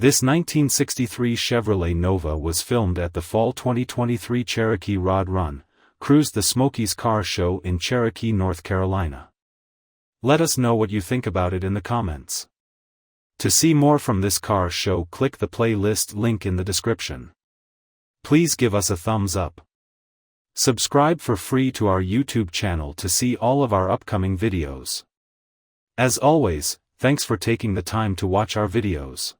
This 1963 Chevrolet Nova was filmed at the Fall 2023 Cherokee Rod Run, cruised the Smokies Car Show in Cherokee, North Carolina. Let us know what you think about it in the comments. To see more from this car show, click the playlist link in the description. Please give us a thumbs up. Subscribe for free to our YouTube channel to see all of our upcoming videos. As always, thanks for taking the time to watch our videos.